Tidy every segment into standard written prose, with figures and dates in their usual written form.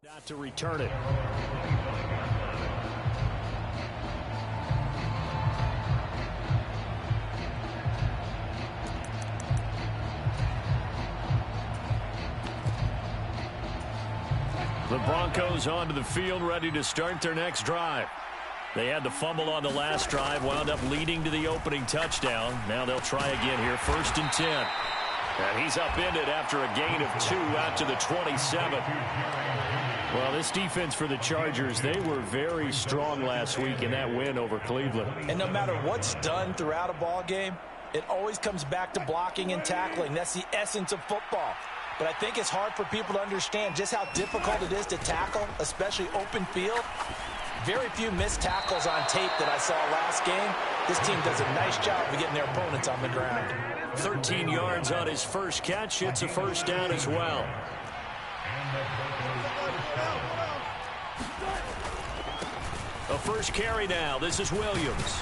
Not to return it. The Broncos onto the field, ready to start their next drive. They had the fumble on the last drive, wound up leading to the opening touchdown. Now they'll try again here, 1st and 10. And he's upended after a gain of 2 out to the 27. Well, this defense for the Chargers, they were very strong last week in that win over Cleveland. And no matter what's done throughout a ball game, it always comes back to blocking and tackling. That's the essence of football. But I think it's hard for people to understand just how difficult it is to tackle, especially open field. Very few missed tackles on tape that I saw last game. This team does a nice job of getting their opponents on the ground. 13 yards on his first catch. It's a first down as well. A first carry now. This is Williams.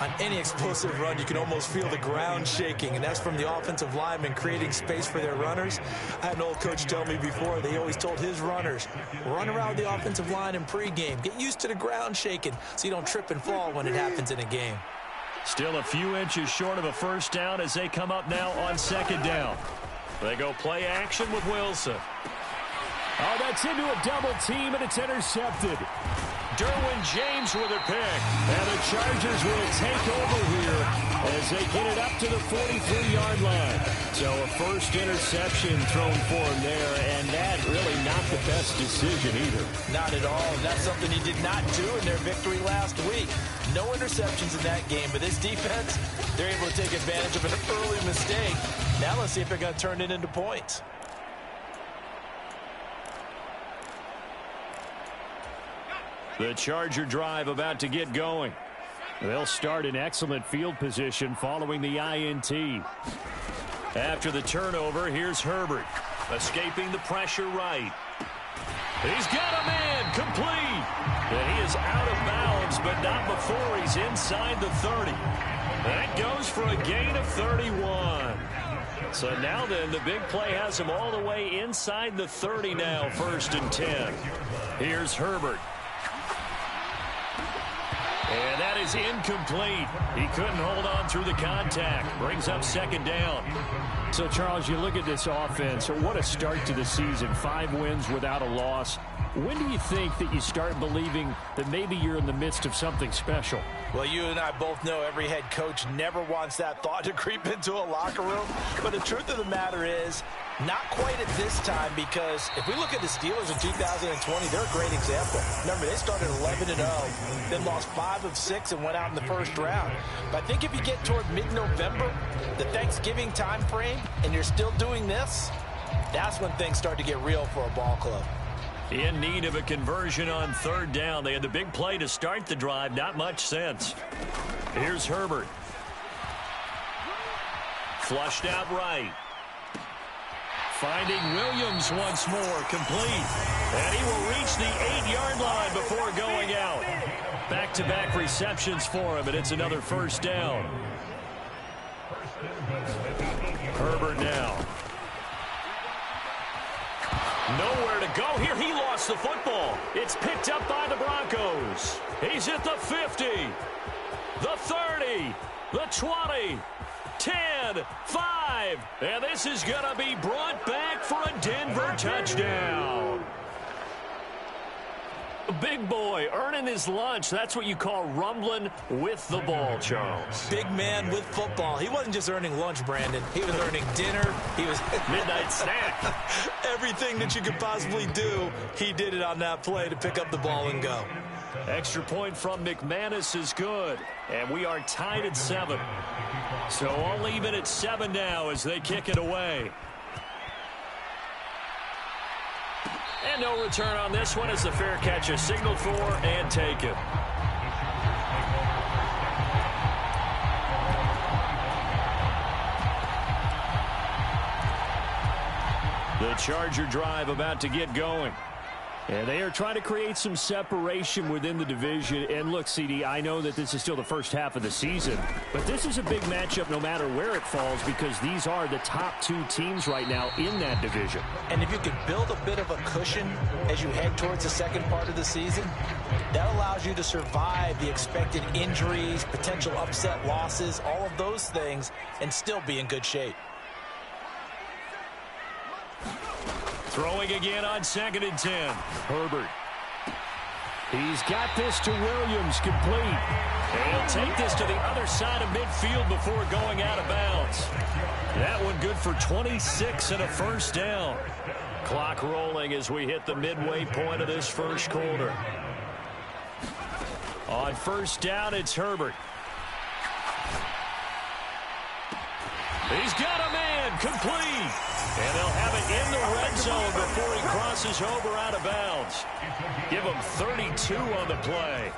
On any explosive run, you can almost feel the ground shaking, and that's from the offensive linemen creating space for their runners. I had an old coach tell me before, they always told his runners, run around the offensive line in pregame. Get used to the ground shaking so you don't trip and fall when it happens in a game. Still a few inches short of a first down as they come up now on 2nd down. They go play action with Wilson. Oh, that's into a double team, and it's intercepted. Derwin James with a pick. And the Chargers will take over here as they get it up to the 43-yard line. So a first interception thrown for him there, and that really not the best decision either. Not at all. And that's something he did not do in their victory last week. No interceptions in that game, but this defense, they're able to take advantage of an early mistake. Now let's see if they're going to turn it into points. The Charger drive about to get going. They'll start in excellent field position following the INT. After the turnover, here's Herbert. Escaping the pressure right. He's got a man complete. And he is out of bounds, but not before he's inside the 30. That goes for a gain of 31. So now then, the big play has him all the way inside the 30 now, 1st and 10. Here's Herbert. And that is incomplete. He couldn't hold on through the contact. Brings up 2nd down. So, Charles, you look at this offense. What a start to the season. 5 wins without a loss. When do you think that you start believing that maybe you're in the midst of something special? Well, you and I both know every head coach never wants that thought to creep into a locker room. But the truth of the matter is, not quite at this time, because if we look at the Steelers in 2020, they're a great example. Remember, they started 11-0, then lost 5 of 6 and went out in the first round. But I think if you get toward mid-November, the Thanksgiving time frame, and you're still doing this, that's when things start to get real for a ball club. In need of a conversion on 3rd down. They had the big play to start the drive. Not much sense. Here's Herbert. Flushed out right. Finding Williams once more. Complete. And he will reach the 8-yard line before going out. Back-to-back receptions for him, and it's another first down. Herbert now. Nowhere to go here. He lost the football. It's picked up by the Broncos. He's at the 50, the 30, the 20, 10, 5. And this is going to be brought back for a Denver touchdown. Big boy earning his lunch. That's what you call rumbling with the ball, Charles. Big man with football. He wasn't just earning lunch, Brandon. He was earning dinner. He was midnight snack. Everything that you could possibly do, he did it on that play to pick up the ball and go. Extra point from McManus is good. And we are tied at 7. So all even at 7 now as they kick it away. And no return on this one as the fair catch is signaled for and taken. The Charger drive about to get going. And they are trying to create some separation within the division. And look, CD, I know that this is still the first half of the season, but this is a big matchup no matter where it falls because these are the top two teams right now in that division. And if you can build a bit of a cushion as you head towards the second part of the season, that allows you to survive the expected injuries, potential upset losses, all of those things, and still be in good shape. Throwing again on 2nd and 10. Herbert. He's got this to Williams, complete. And he'll take this to the other side of midfield before going out of bounds. That one good for 26 and a first down. Clock rolling as we hit the midway point of this first quarter. On 1st down, it's Herbert. He's got a man, complete. And they'll have it in the red zone before he crosses over out of bounds. Give him 32 on the play.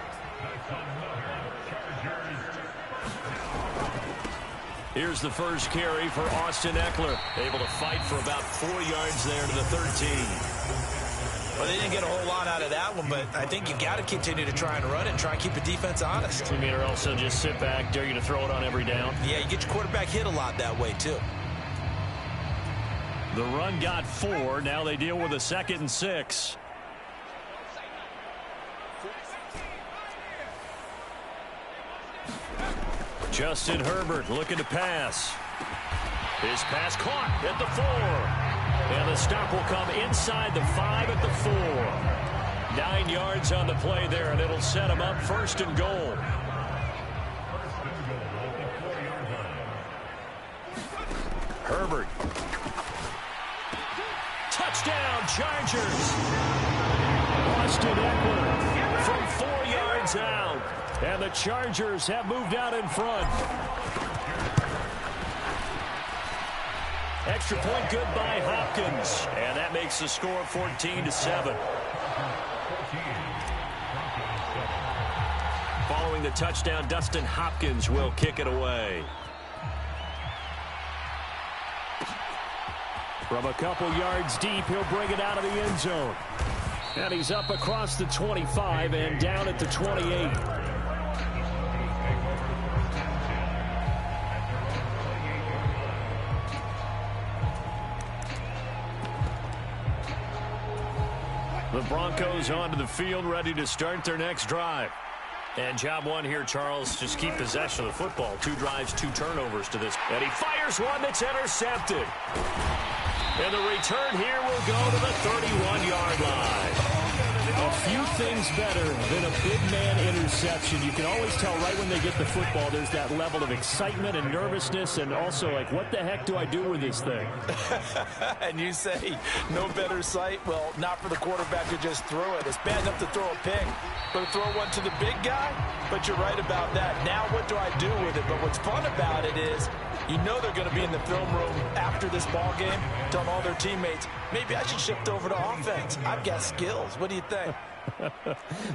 Here's the first carry for Austin Eckler. Able to fight for about 4 yards there to the 13. Well, they didn't get a whole lot out of that one, but I think you got to continue to try and run it and try and keep the defense honest. You mean or else they'll just sit back, dare you to throw it on every down? Yeah, you get your quarterback hit a lot that way, too. The run got 4. Now they deal with a 2nd and 6. Justin Herbert looking to pass. His pass caught at the 4. And the stop will come inside the 5 at the 4. 9 yards on the play there, and it'll set him up 1st and goal. Herbert. Touchdown, Chargers. Austin Eckler from 4 yards out. And the Chargers have moved out in front. Extra point good by Hopkins. And that makes the score 14-7. Following the touchdown, Dustin Hopkins will kick it away. From a couple yards deep, he'll bring it out of the end zone. And he's up across the 25 and down at the 28. The Broncos onto the field, ready to start their next drive. And job one here, Charles, just keep possession of the football. 2 drives, 2 turnovers to this. And he fires one that's intercepted. And the return here will go to the 31-yard line. A few things better than a big man interception. You can always tell right when they get the football, there's that level of excitement and nervousness and also like, what the heck do I do with this thing? And you say, no better sight? Well, not for the quarterback who just threw it. It's bad enough to throw a pick, but to throw one to the big guy? But you're right about that. Now what do I do with it? But what's fun about it is you know they're going to be in the film room after this ball game, telling all their teammates, maybe I should shift over to offense. I've got skills. What do you think?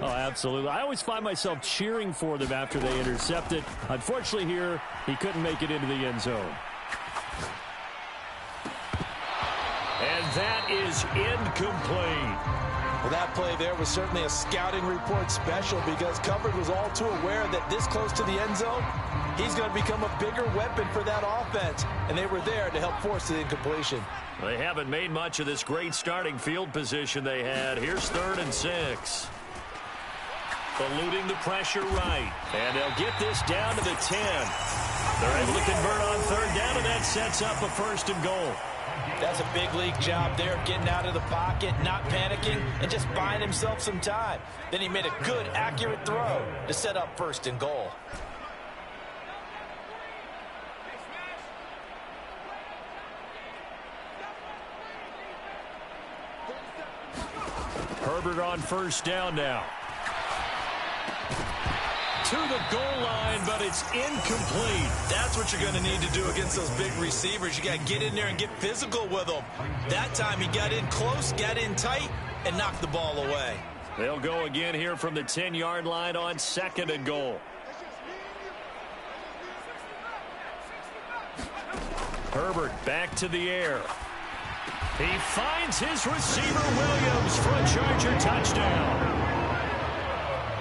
Oh, absolutely. I always find myself cheering for them after they intercept it. Unfortunately here, he couldn't make it into the end zone. And that is incomplete. Well, that play there was certainly a scouting report special because coverage was all too aware that this close to the end zone, he's going to become a bigger weapon for that offense. And they were there to help force the incompletion. They haven't made much of this great starting field position they had. Here's 3rd and 6. Eluding the pressure right. And they'll get this down to the 10. They're able to convert on 3rd down, and that sets up a 1st and goal. That's a big league job there, getting out of the pocket, not panicking, and just buying himself some time. Then he made a good, accurate throw to set up 1st and goal. Herbert on 1st down now. To the goal line, but it's incomplete. That's what you're going to need to do against those big receivers. You got to get in there and get physical with them. That time he got in close, got in tight, and knocked the ball away. They'll go again here from the 10-yard line on 2nd and goal. Herbert back to the air. He finds his receiver, Williams, for a Charger touchdown.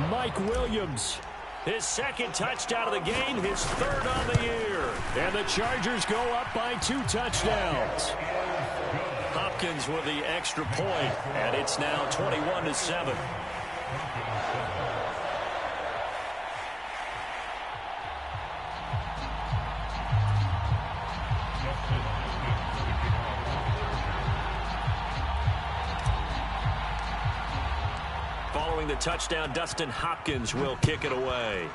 Mike Williams, his second touchdown of the game, his third on the year. And the Chargers go up by 2 touchdowns. Hopkins with the extra point, and it's now 21-7. Following the touchdown, Dustin Hopkins will kick it away.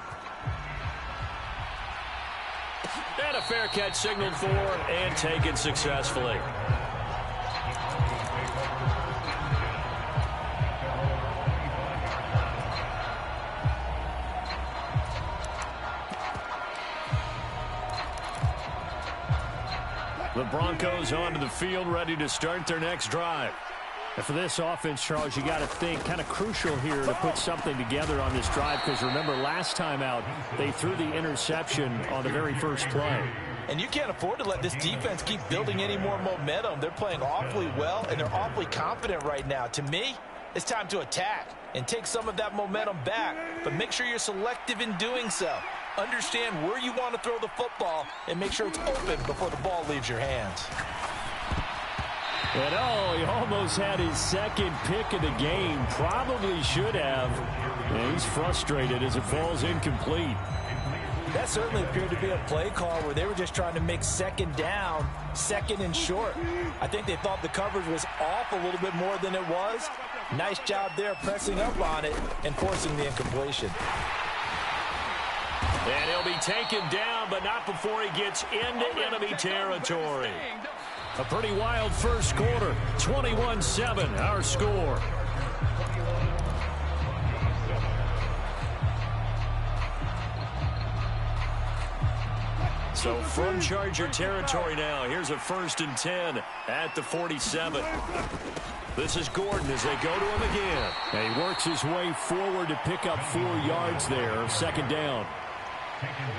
And a fair catch signaled for and taken successfully. The Broncos onto the field, ready to start their next drive. And for this offense, Charles, you got to think kind of crucial here to put something together on this drive, because remember last time out they threw the interception on the very first play. And you can't afford to let this defense keep building any more momentum. They're playing awfully well, and they're awfully confident right now. To me, it's time to attack and take some of that momentum back, but make sure you're selective in doing so. Understand where you want to throw the football and make sure it's open before the ball leaves your hands. And he almost had his second pick of the game. Probably should have. And he's frustrated as it falls incomplete. That certainly appeared to be a play call where they were just trying to make second down, second and short. I think they thought the coverage was off a little bit more than it was. Nice job there pressing up on it and forcing the incompletion. And he'll be taken down, but not before he gets into enemy territory. A pretty wild first quarter. 21-7, our score. So from Charger territory now, here's a 1st and 10 at the 47. This is Gordon as they go to him again. And he works his way forward to pick up 4 yards there, second down.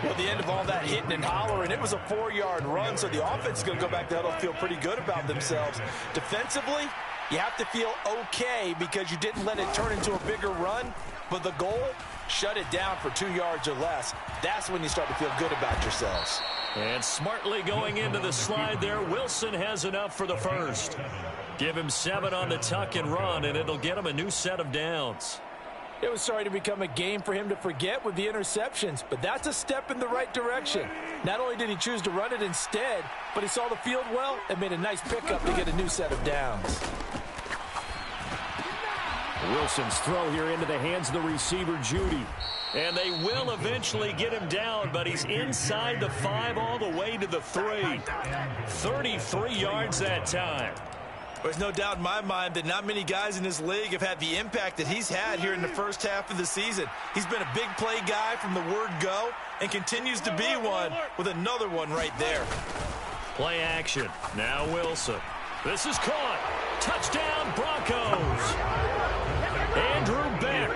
Well, the end of all that hitting and hollering, it was a 4-yard run, so the offense is going to go back to huddle, feel pretty good about themselves. Defensively, you have to feel okay because you didn't let it turn into a bigger run, but the goal, shut it down for 2 yards or less. That's when you start to feel good about yourselves. And smartly going into the slide there, Wilson has enough for the first. Give him 7 on the tuck and run, and it'll get him a new set of downs. It was starting to become a game for him to forget with the interceptions, but that's a step in the right direction. Not only did he choose to run it instead, but he saw the field well and made a nice pickup to get a new set of downs. Wilson's throw here into the hands of the receiver, Judy. And they will eventually get him down, but he's inside the 5 all the way to the 3. 33 yards that time. There's no doubt in my mind that not many guys in this league have had the impact that he's had here in the first half of the season. He's been a big play guy from the word go and continues to be one with another one right there. Play action. Now Wilson. This is caught. Touchdown Broncos. Andrew Beck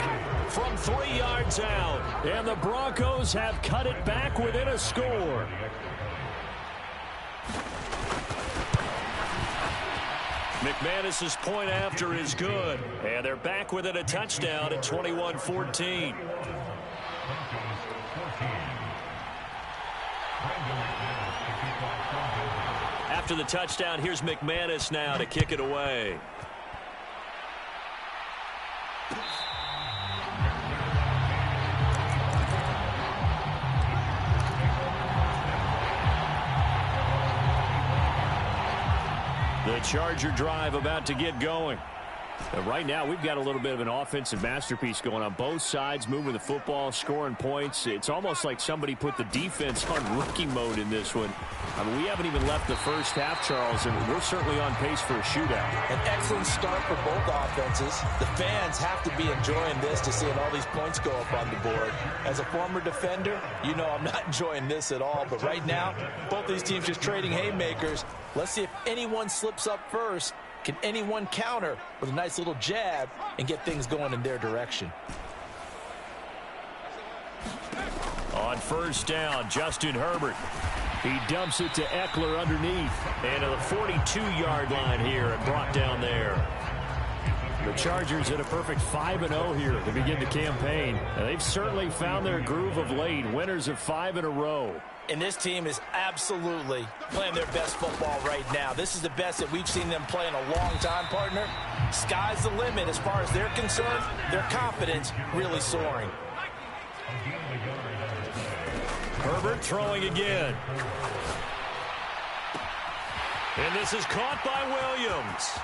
from 3 yards out. And the Broncos have cut it back within a score. McManus's point after is good. And they're back within a touchdown at 21-14. After the touchdown, here's McManus now to kick it away. The Charger drive about to get going. Right now, we've got a little bit of an offensive masterpiece going on. Both sides moving the football, scoring points. It's almost like somebody put the defense on rookie mode in this one. I mean, we haven't even left the first half, Charles, and we're certainly on pace for a shootout. An excellent start for both offenses. The fans have to be enjoying this to seeing all these points go up on the board. As a former defender, you know I'm not enjoying this at all. But right now, both these teams just trading haymakers. Let's see if anyone slips up first. Can anyone counter with a nice little jab and get things going in their direction? On first down, Justin Herbert. He dumps it to Eckler underneath. And to the 42-yard line here and brought down there. The Chargers at a perfect 5-0 here to begin the campaign. And they've certainly found their groove of late. Winners of 5 in a row. And this team is absolutely playing their best football right now. This is the best that we've seen them play in a long time, partner. Sky's the limit as far as they're concerned. Their confidence really soaring. Herbert throwing again. And this is caught by Williams.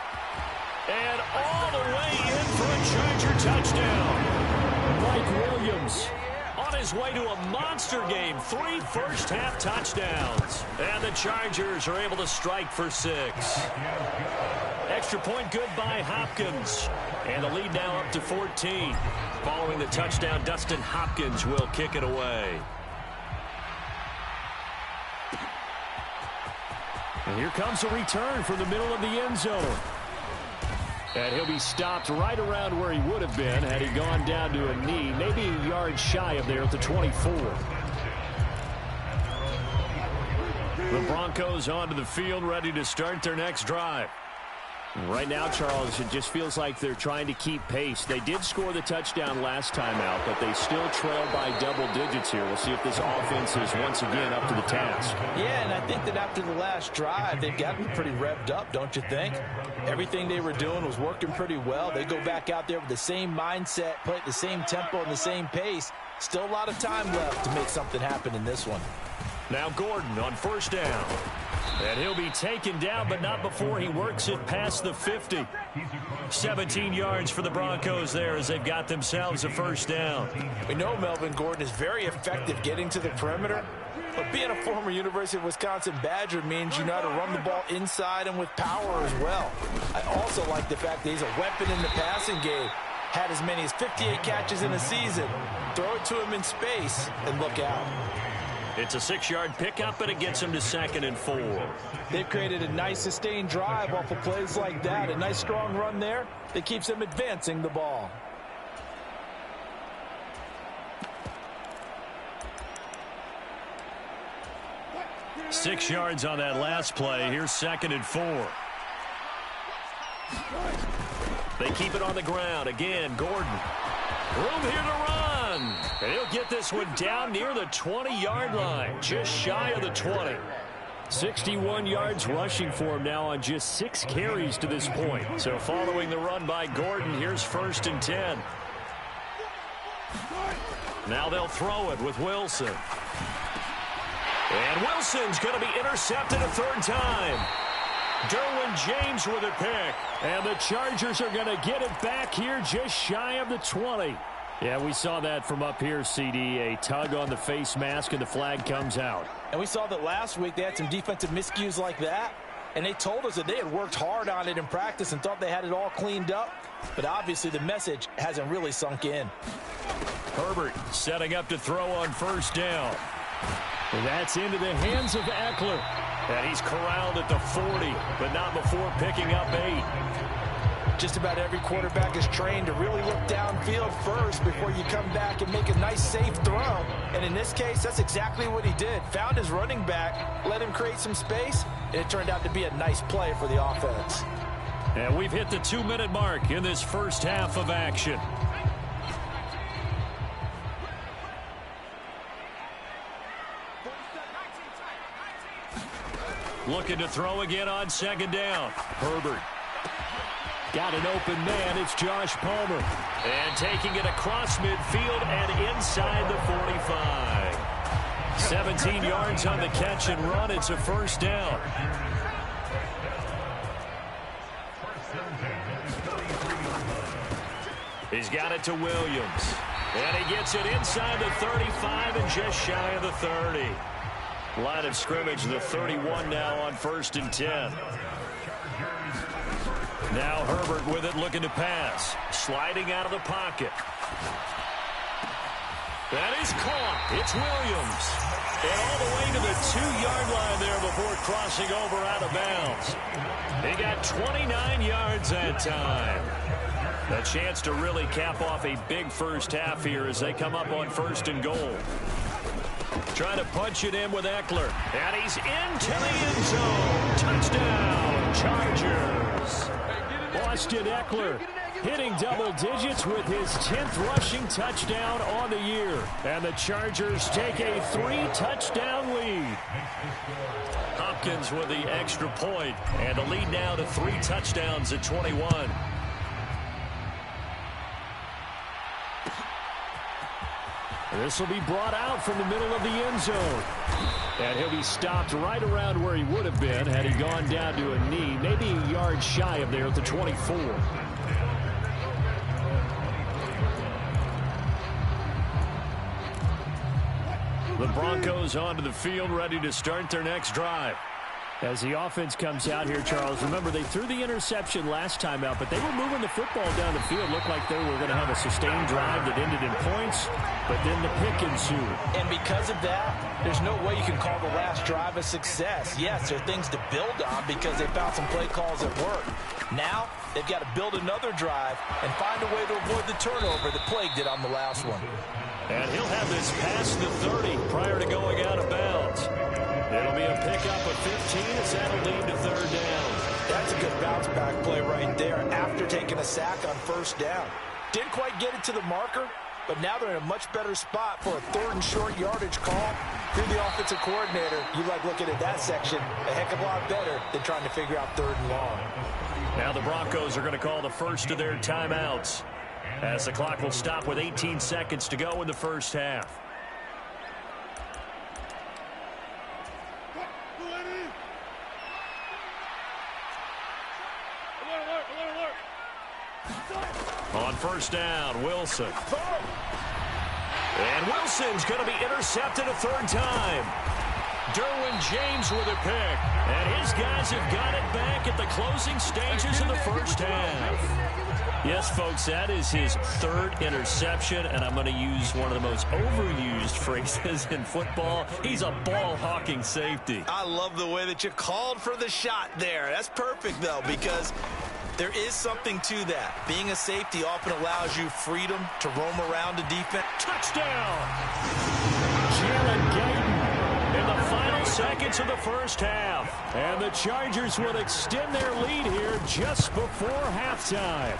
And all the way in for a Charger touchdown. Mike Williams on his way to a monster game. 3 first-half touchdowns. And the Chargers are able to strike for 6. Extra point good by Hopkins. And the lead now up to 14. Following the touchdown, Dustin Hopkins will kick it away. And here comes a return from the middle of the end zone. And he'll be stopped right around where he would have been had he gone down to a knee, maybe a yard shy of there at the 24. The Broncos onto the field, ready to start their next drive. Right now, Charles, it just feels like they're trying to keep pace. They did score the touchdown last time out, but they still trail by double digits here. We'll see if this offense is once again up to the task. Yeah, and I think that after the last drive, they've gotten pretty revved up, don't you think? Everything they were doing was working pretty well. They go back out there with the same mindset, play at the same tempo and the same pace. Still a lot of time left to make something happen in this one. Now Gordon on first down. And he'll be taken down, but not before he works it past the 50. 17 yards for the Broncos there as they've got themselves a first down. We know Melvin Gordon is very effective getting to the perimeter, but being a former University of Wisconsin Badger means you know how to run the ball inside and with power as well. I also like the fact that he's a weapon in the passing game. Had as many as 58 catches in a season. Throw it to him in space and look out. It's a 6-yard pickup, and it gets him to 2nd and 4. They've created a nice sustained drive off of plays like that. A nice strong run there that keeps them advancing the ball. Six yards on that last play. Here's 2nd and 4. They keep it on the ground. Again, Gordon. Room here to run. And he'll get this one down near the 20-yard line, just shy of the 20. 61 yards rushing for him now on just 6 carries to this point. So following the run by Gordon, here's 1st and 10. Now they'll throw it with Wilson. And Wilson's going to be intercepted a 3rd time. Derwin James with a pick. And the Chargers are going to get it back here just shy of the 20. Yeah, we saw that from up here, CD. A tug on the face mask, and the flag comes out. And we saw that last week they had some defensive miscues like that. And they told us that they had worked hard on it in practice and thought they had it all cleaned up. But obviously the message hasn't really sunk in. Herbert setting up to throw on 1st down. And that's into the hands of Eckler. And he's corralled at the 40, but not before picking up 8. Just about every quarterback is trained to really look downfield first before you come back and make a nice, safe throw. And in this case, that's exactly what he did. Found his running back, let him create some space, and it turned out to be a nice play for the offense. And we've hit the 2-minute mark in this first half of action. Looking to throw again on 2nd down. Herbert. Got an open man. It's Josh Palmer. And taking it across midfield and inside the 45. 17 yards on the catch and run. It's a 1st down. He's got it to Williams. And he gets it inside the 35 and just shy of the 30. Line of scrimmage, the 31 now on 1st and 10. Now Herbert with it, looking to pass. Sliding out of the pocket. That is caught. It's Williams. And all the way to the 2-yard line there before crossing over out of bounds. He got 29 yards that time. A chance to really cap off a big first half here as they come up on 1st and goal. Trying to punch it in with Eckler. And he's into the end zone. Touchdown, Chargers. Austin Eckler hitting double digits with his 10th rushing touchdown on the year. And the Chargers take a 3-touchdown lead. Hopkins with the extra point. And the lead now to 3 touchdowns at 21. This will be brought out from the middle of the end zone. And he'll be stopped right around where he would have been had he gone down to a knee, maybe a yard shy of there at the 24. The Broncos onto the field, ready to start their next drive. As the offense comes out here, Charles, remember they threw the interception last time out, but they were moving the football down the field. Looked like they were going to have a sustained drive that ended in points, but then the pick ensued. And because of that, there's no way you can call the last drive a success. Yes, there are things to build on because they found some play calls that work. Now, they've got to build another drive and find a way to avoid the turnover that plagued it on the last one. And he'll have this past the 30 prior to going out of bounds. It'll be a pickup of 15 as that'll lead to third down. That's a good bounce back play right there after taking a sack on first down. Didn't quite get it to the marker, but now they're in a much better spot for a 3rd and short yardage call. If you're the offensive coordinator, you like looking at that section a heck of a lot better than trying to figure out 3rd and long. Now the Broncos are going to call the first of their timeouts, as the clock will stop with 18 seconds to go in the first half. On first down, Wilson. And Wilson's going to be intercepted a 3rd time. Derwin James with a pick. And his guys have got it back at the closing stages of the first half. Yes, folks, that is his 3rd interception, and I'm going to use one of the most overused phrases in football. He's a ball-hawking safety. I love the way that you called for the shot there. That's perfect, though, because there is something to that. Being a safety often allows you freedom to roam around the defense. Touchdown! Jalen Guyton in the final seconds of the first half. And the Chargers will extend their lead here just before halftime.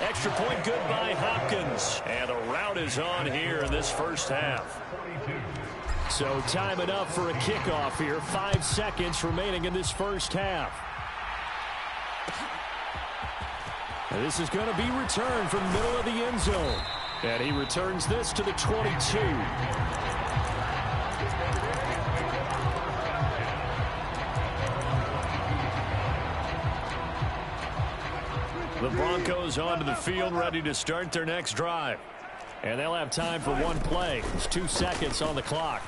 Extra point good by Hopkins. And the route is on here in this first half. So time enough for a kickoff here. 5 seconds remaining in this first half. And this is going to be returned from the middle of the end zone. And he returns this to the 22. The Broncos onto the field, ready to start their next drive. And they'll have time for one play. There's 2 seconds on the clock.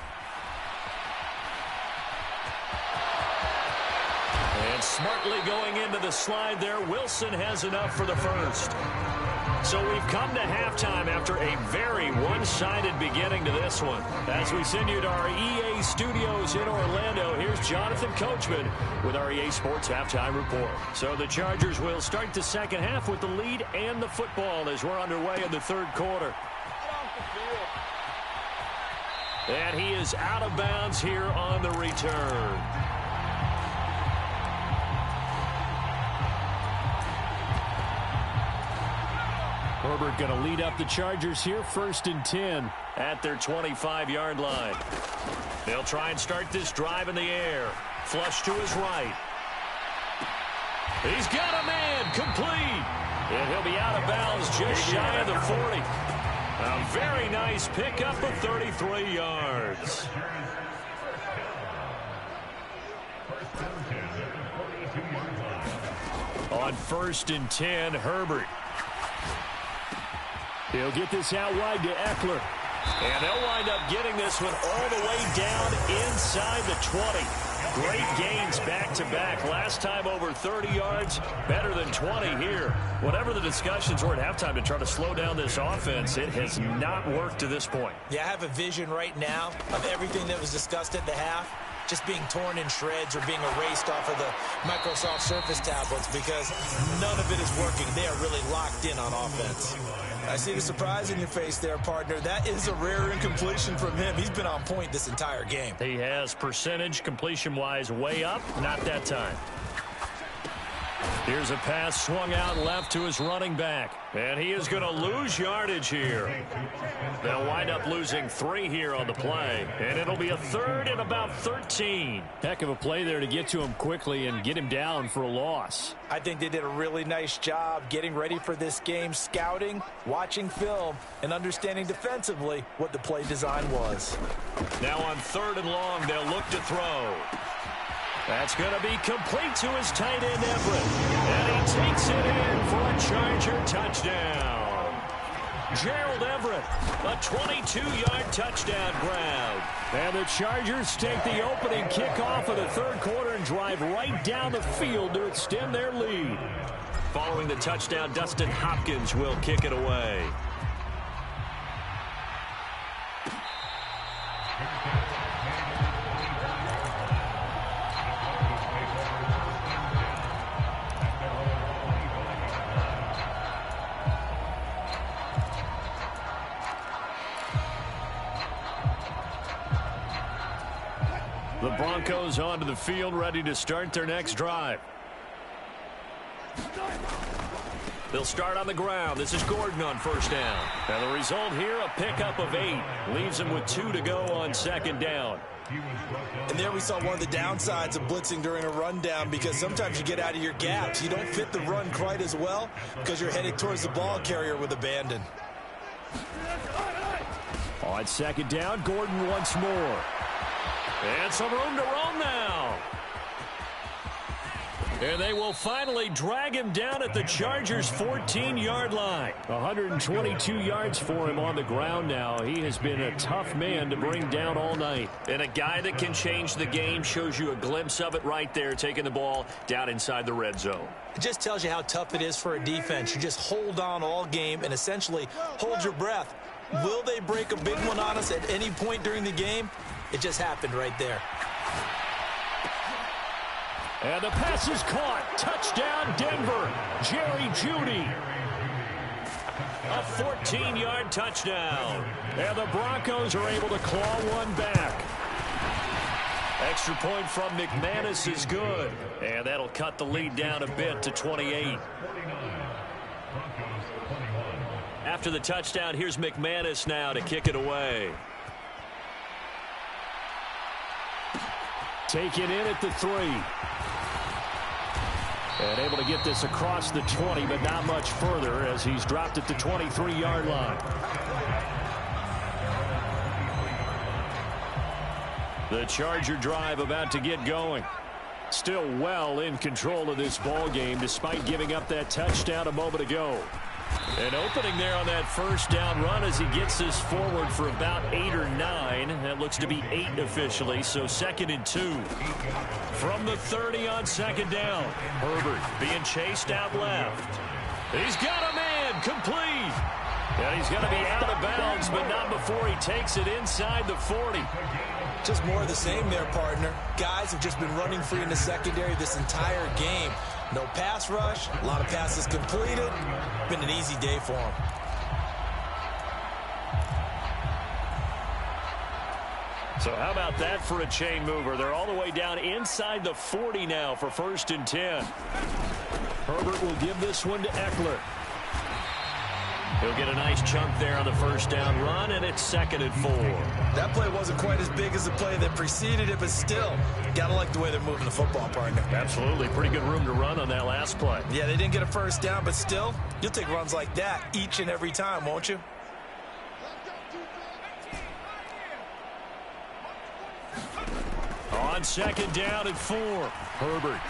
And smartly going into the slide there, Wilson has enough for the first. So we've come to halftime after a very one-sided beginning to this one. As we send you to our EA studios in Orlando, here's Jonathan Coachman with our EA Sports Halftime Report. So the Chargers will start the second half with the lead and the football as we're underway in the 3rd quarter. And he is out of bounds here on the return. Herbert going to lead up the Chargers here, 1st and 10 at their 25-yard line. They'll try and start this drive in the air. Flush to his right. He's got a man, complete. And he'll be out of bounds just shy of the 40. A very nice pickup of 33 yards. On 1st and 10, Herbert. He'll get this out wide to Eckler. And they'll wind up getting this one all the way down inside the 20. Great gains back-to-back. Last time over 30 yards, better than 20 here. Whatever the discussions were at halftime to try to slow down this offense, it has not worked to this point. Yeah, I have a vision right now of everything that was discussed at the half. just being torn in shreds or being erased off of the Microsoft Surface tablets because none of it is working. They are really locked in on offense. I see the surprise in your face there, partner. That is a rare incompletion from him. He's been on point this entire game. He has percentage completion-wise way up. Not that time. Here's a pass swung out left to his running back. And he is going to lose yardage here. They'll wind up losing 3 here on the play. And it'll be a 3rd and about 13. Heck of a play there to get to him quickly and get him down for a loss. I think they did a really nice job getting ready for this game, scouting, watching film, and understanding defensively what the play design was. Now on 3rd and long, they'll look to throw. That's going to be complete to his tight end, Everett. And he takes it in for a Charger touchdown. Gerald Everett, a 22-yard touchdown grab. And the Chargers take the opening kickoff of the 3rd quarter and drive right down the field to extend their lead. Following the touchdown, Dustin Hopkins will kick it away. The Broncos onto the field, ready to start their next drive. They'll start on the ground. This is Gordon on 1st down. And the result here, a pickup of 8. Leaves him with 2 to go on 2nd down. And there we saw one of the downsides of blitzing during a rundown, because sometimes you get out of your gaps. You don't fit the run quite as well because you're headed towards the ball carrier with abandon. On 2nd down, Gordon once more. And some room to roam now. And they will finally drag him down at the Chargers' 14-yard line. 122 yards for him on the ground now. He has been a tough man to bring down all night. And a guy that can change the game, shows you a glimpse of it right there, taking the ball down inside the red zone. It just tells you how tough it is for a defense. You just hold on all game and essentially hold your breath. Will they break a big one on us at any point during the game? It just happened right there. And the pass is caught. Touchdown, Denver. Jerry Jeudy. A 14-yard touchdown. And the Broncos are able to claw one back. Extra point from McManus is good. And that'll cut the lead down a bit to 28. After the touchdown, here's McManus now to kick it away. Taken in at the 3. And able to get this across the 20, but not much further as he's dropped at the 23-yard line. The Charger drive about to get going. Still well in control of this ball game despite giving up that touchdown a moment ago. An opening there on that 1st down run as he gets this forward for about 8 or 9. That looks to be 8 officially, so 2nd and 2. From the 30 on 2nd down. Herbert being chased out left. He's got a man, complete. And he's going to be out of bounds, but not before he takes it inside the 40. Just more of the same there, partner. Guys have just been running free in the secondary this entire game. No pass rush, a lot of passes completed. Been an easy day for them. So how about that for a chain mover? They're all the way down inside the 40 now for 1st and 10. Herbert will give this one to Eckler. He'll get a nice chunk there on the 1st down run, and it's 2nd and 4. That play wasn't quite as big as the play that preceded it, but still, gotta like the way they're moving the football, partner. Absolutely. Pretty good room to run on that last play. Yeah, they didn't get a 1st down, but still, you'll take runs like that each and every time, won't you? On 2nd down and 4, Herbert.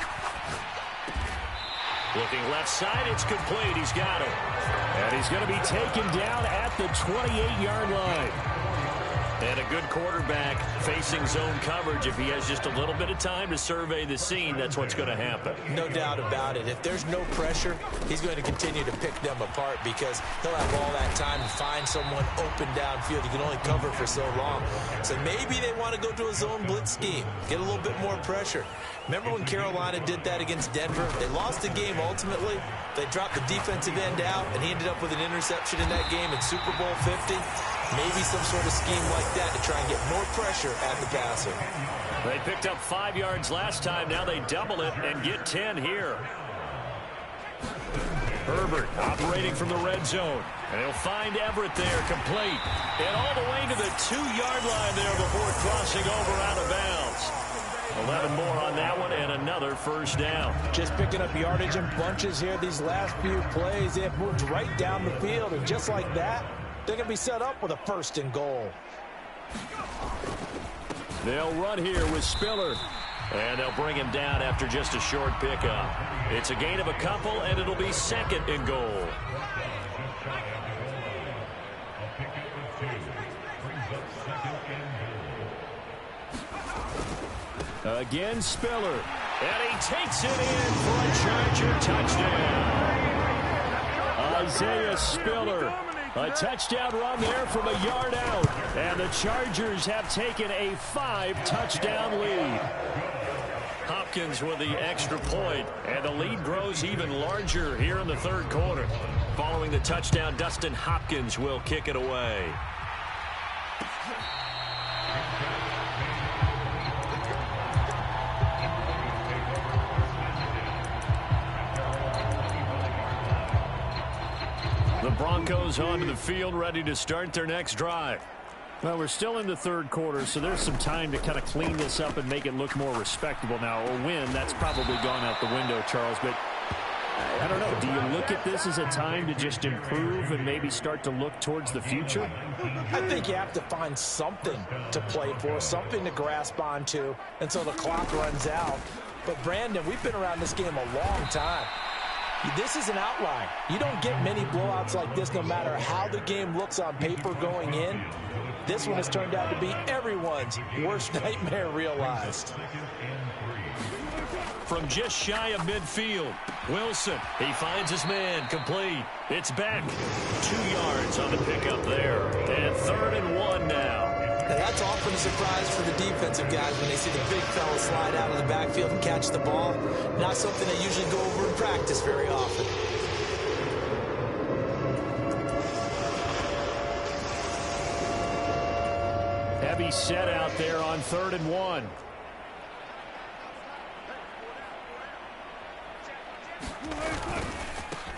Looking left side, it's complete. He's got it. And he's going to be taken down at the 28-yard line. And a good quarterback facing zone coverage, if he has just a little bit of time to survey the scene, that's what's going to happen. No doubt about it. If there's no pressure, he's going to continue to pick them apart because he'll have all that time to find someone open downfield. He can only cover for so long. So maybe they want to go to a zone blitz scheme, get a little bit more pressure. Remember when Carolina did that against Denver? They lost the game ultimately. They dropped the defensive end out, and he ended up with an interception in that game in Super Bowl 50. Maybe some sort of scheme like that to try and get more pressure at the passer. They picked up 5 yards last time. Now they double it and get 10 here. Herbert operating from the red zone. And he'll find Everett there, complete. And all the way to the 2-yard line there before crossing over out of bounds. 11 more on that one and another first down. Just picking up yardage in bunches here these last few plays. They have moved right down the field, and just like that, they're going to be set up with a 1st and goal. They'll run here with Spiller. And they'll bring him down after just a short pickup. It's a gain of a couple, and it'll be 2nd and goal. Again, Spiller. And he takes it in for a Charger touchdown. Isaiah Spiller. A touchdown run there from a yard out. And the Chargers have taken a 5-touchdown lead. Hopkins with the extra point, and the lead grows even larger here in the 3rd quarter. Following the touchdown, Dustin Hopkins will kick it away. The Broncos onto the field, ready to start their next drive. Well, we're still in the 3rd quarter, so there's some time to kind of clean this up and make it look more respectable now. A win, that's probably gone out the window, Charles, but I don't know. Do you look at this as a time to just improve and maybe start to look towards the future? I think you have to find something to play for, something to grasp onto until the clock runs out. But, Brandon, we've been around this game a long time. This is an outlier. You don't get many blowouts like this no matter how the game looks on paper going in. This one has turned out to be everyone's worst nightmare realized. From just shy of midfield, Wilson, he finds his man, complete. It's back. 2 yards on the pickup there. And 3rd and 1 now. And that's often a surprise for the defensive guys when they see the big fella slide out of the backfield and catch the ball. Not something they usually go over in practice very often. Heavy set out there on 3rd and 1.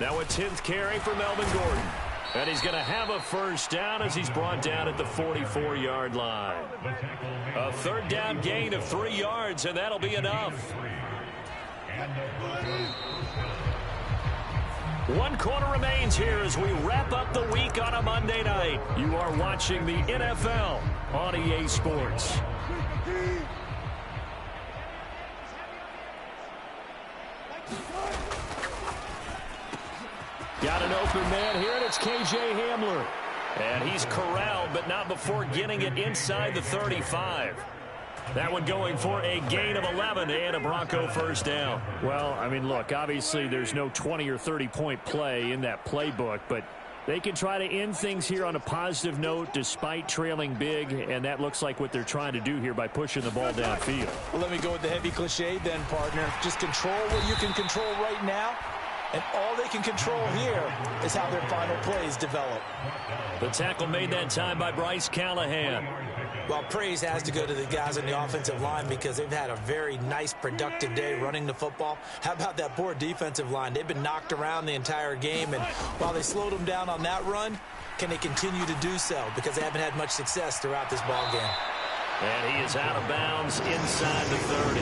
Now a 10th carry for Melvin Gordon. And he's going to have a first down as he's brought down at the 44-yard line. A 3rd down gain of 3 yards, and that'll be enough. 1 quarter remains here as we wrap up the week on a Monday night. You are watching the NFL on EA Sports. Got an open man here, and it's KJ Hamler. And he's corralled, but not before getting it inside the 35. That one going for a gain of 11 and a Bronco first down. Well, I mean, look, obviously there's no 20 or 30-point play in that playbook, but they can try to end things here on a positive note despite trailing big, and that looks like what they're trying to do here by pushing the ball downfield. Well, let me go with the heavy cliche then, partner. Just control what you can control right now. And all they can control here is how their final plays develop. The tackle made that time by Bryce Callahan. Well, praise has to go to the guys on the offensive line because they've had a very nice, productive day running the football. How about that poor defensive line? They've been knocked around the entire game, and while they slowed them down on that run, can they continue to do so? Because they haven't had much success throughout this ball game. And he is out of bounds inside the 30.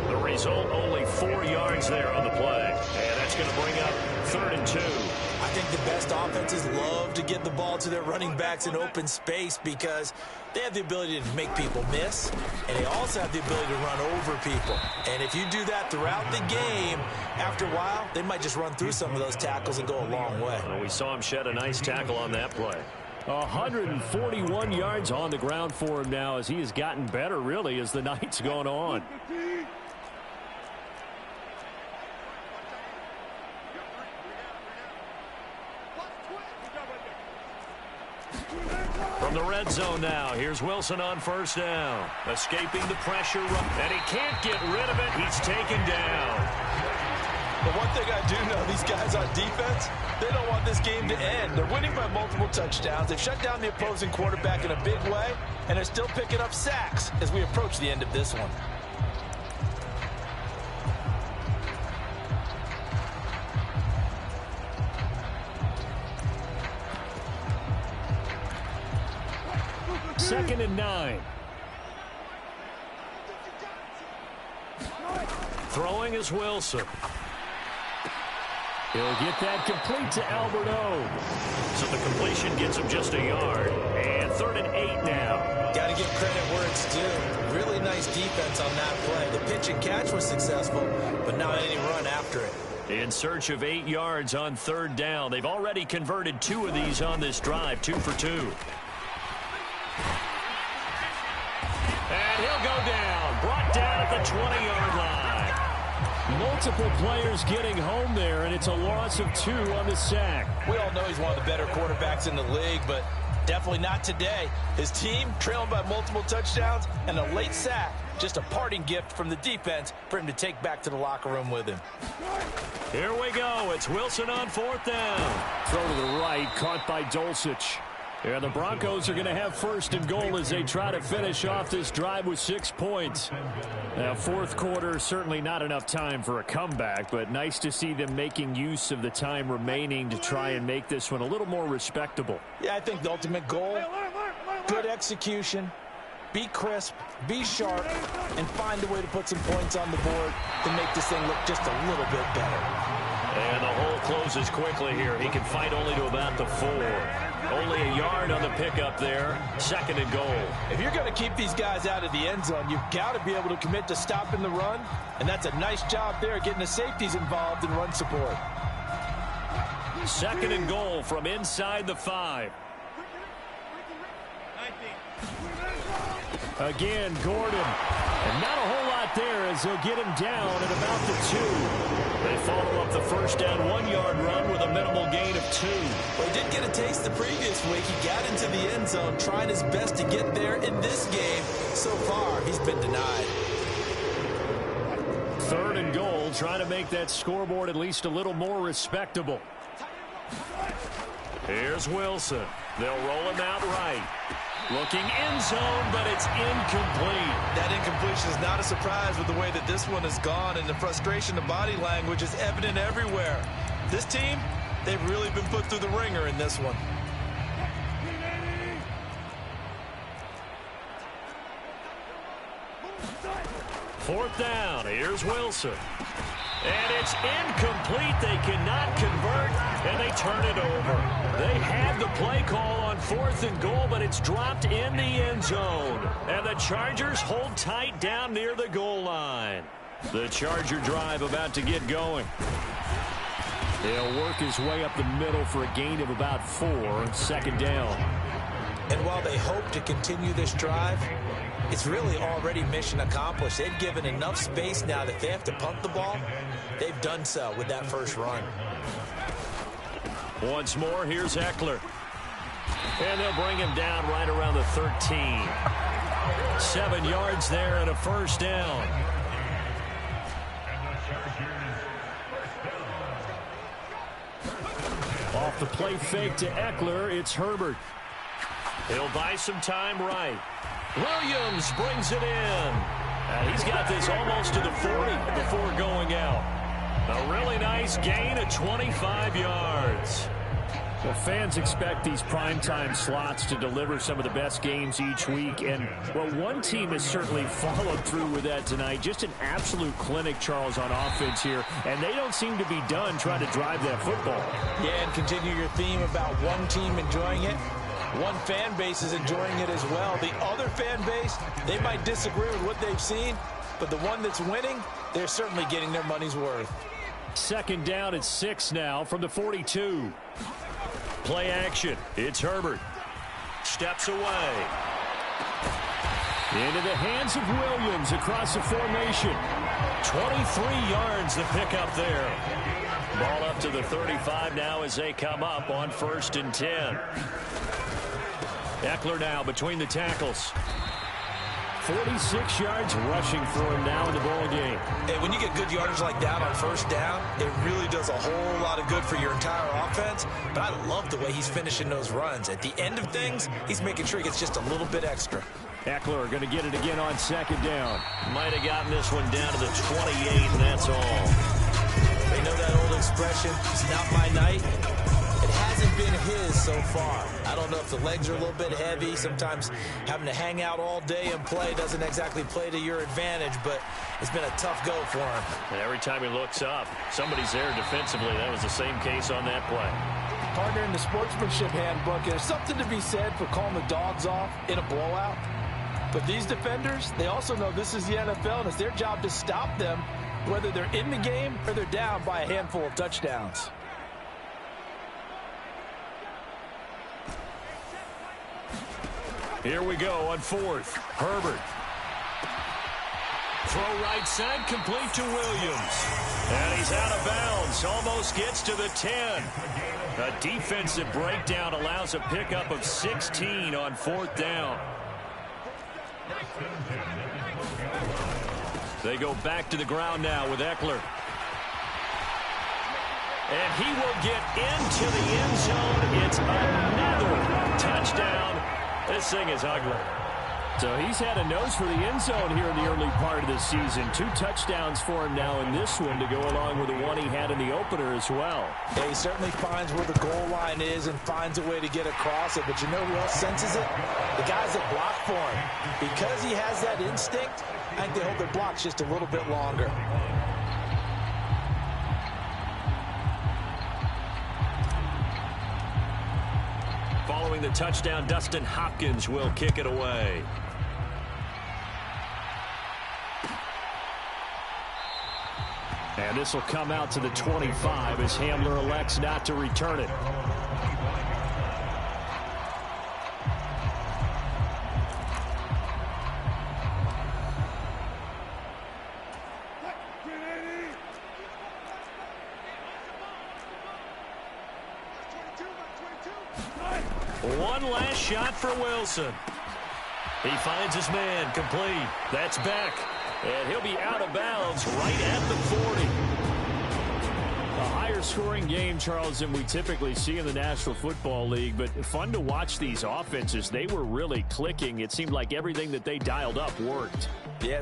The result, only 4 yards there on the play. And that's going to bring up 3rd and 2. I think the best offenses love to get the ball to their running backs in open space because they have the ability to make people miss, and they also have the ability to run over people. And if you do that throughout the game, after a while, they might just run through some of those tackles and go a long way. Well, we saw him shed a nice tackle on that play. 141 yards on the ground for him now as he has gotten better, really, as the night's gone on. From the red zone now, here's Wilson on first down. Escaping the pressure, and he can't get rid of it. He's taken down. But one thing I do know, these guys on defense, they don't want this game to end. They're winning by multiple touchdowns. They've shut down the opposing quarterback in a big way, and they're still picking up sacks as we approach the end of this one. Second and 9. Throwing is Wilson. He'll get that complete to Alberto. So the completion gets him just a yard. And 3rd and 8 now. Got to give credit where it's due. Really nice defense on that play. The pitch and catch was successful, but not any run after it. In search of 8 yards on 3rd down. They've already converted 2 of these on this drive, 2 for 2. And he'll go down. Brought down at the 20-yard line. Multiple players getting home there, and it's a loss of 2 on the sack. We all know he's one of the better quarterbacks in the league, but definitely not today. His team trailing by multiple touchdowns and a late sack. Just a parting gift from the defense for him to take back to the locker room with him. Here we go. It's Wilson on 4th down. Throw to the right, caught by Dulcich. And the Broncos are going to have 1st and goal as they try to finish off this drive with 6 points. Now, 4th quarter, certainly not enough time for a comeback, but nice to see them making use of the time remaining to try and make this one a little more respectable. Yeah, I think the ultimate goal, good execution, be crisp, be sharp, and find a way to put some points on the board to make this thing look just a little bit better. And the hole closes quickly here. He can fight only to about the 4. Only a yard on the pickup there. 2nd and goal. If you're going to keep these guys out of the end zone, you've got to be able to commit to stopping the run, and that's a nice job there, getting the safeties involved in run support. 2nd and goal from inside the 5. Again, Gordon. And not a whole lot there as they'll get him down at about the 2. They follow up the first down 1-yard run with a minimal gain of 2. Well, he did get a taste the previous week. He got into the end zone, trying his best to get there in this game. So far, he's been denied. 3rd and goal, trying to make that scoreboard at least a little more respectable. Here's Wilson. They'll roll him out right. Looking end zone, but it's incomplete. That incompletion is not a surprise with the way that this one has gone, and the frustration of body language is evident everywhere. This team, they've really been put through the ringer in this one. Fourth down. Here's Wilson. And it's incomplete. They cannot convert, and they turn it over. They had the play call on 4th and goal, but it's dropped in the end zone. And the Chargers hold tight down near the goal line. The Charger drive about to get going. He'll work his way up the middle for a gain of about 4. 2nd down. And while they hope to continue this drive, it's really already mission accomplished. They've given enough space now that they have to punt the ball. They've done so with that first run. Once more, here's Eckler. And they'll bring him down right around the 13. 7 yards there and a first down. Off the play fake to Eckler, it's Herbert. He'll buy some time right. Williams brings it in. And he's got this almost to the 40 before going out. A really nice gain of 25 yards. Well, fans expect these primetime slots to deliver some of the best games each week. And, well, one team has certainly followed through with that tonight. Just an absolute clinic, Charles, on offense here. And they don't seem to be done trying to drive that football. Yeah, and continue your theme about one team enjoying it. One fan base is enjoying it as well. The other fan base, they might disagree with what they've seen, but the one that's winning, they're certainly getting their money's worth. 2nd down at 6 now from the 42. Play action. It's Herbert. steps away. Into the hands of Williams across the formation. 23 yards the pickup there. Ball up to the 35 now as they come up on 1st and 10. Eckler now between the tackles. 46 yards rushing for him now in the ball game. And when you get good yardage like that on 1st down, it really does a whole lot of good for your entire offense. But I love the way he's finishing those runs. At the end of things, he's making sure he gets just a little bit extra. Eckler going to get it again on 2nd down. Might have gotten this one down to the 28, and that's all. They know that old expression, it's not my night. It hasn't been his so far. I don't know if the legs are a little bit heavy. Sometimes having to hang out all day and play doesn't exactly play to your advantage, but it's been a tough go for him. And every time he looks up, somebody's there defensively. That was the same case on that play. Partner, in the sportsmanship handbook, there's something to be said for calling the dogs off in a blowout. But these defenders, they also know this is the NFL, and it's their job to stop them, whether they're in the game or they're down by a handful of touchdowns. Here we go on 4th. Herbert. Throw right side, complete to Williams. And he's out of bounds. Almost gets to the 10. A defensive breakdown allows a pickup of 16 on 4th down. They go back to the ground now with Eckler. And he will get into the end zone. It's another touchdown. This thing is ugly. So he's had a nose for the end zone here in the early part of the season. 2 touchdowns for him now in this one to go along with the one he had in the opener as well. Yeah, he certainly finds where the goal line is and finds a way to get across it. But you know who else senses it? The guys that block for him. Because he has that instinct, I think they hold their blocks just a little bit longer. Following the touchdown, Dustin Hopkins will kick it away. And this will come out to the 25 as Hamler elects not to return it. One last shot for Wilson. He finds his man, complete. That's Beck. And he'll be out of bounds right at the 40. A higher scoring game, Charles, than we typically see in the National Football League. But fun to watch these offenses. They were really clicking. It seemed like everything that they dialed up worked. Yeah.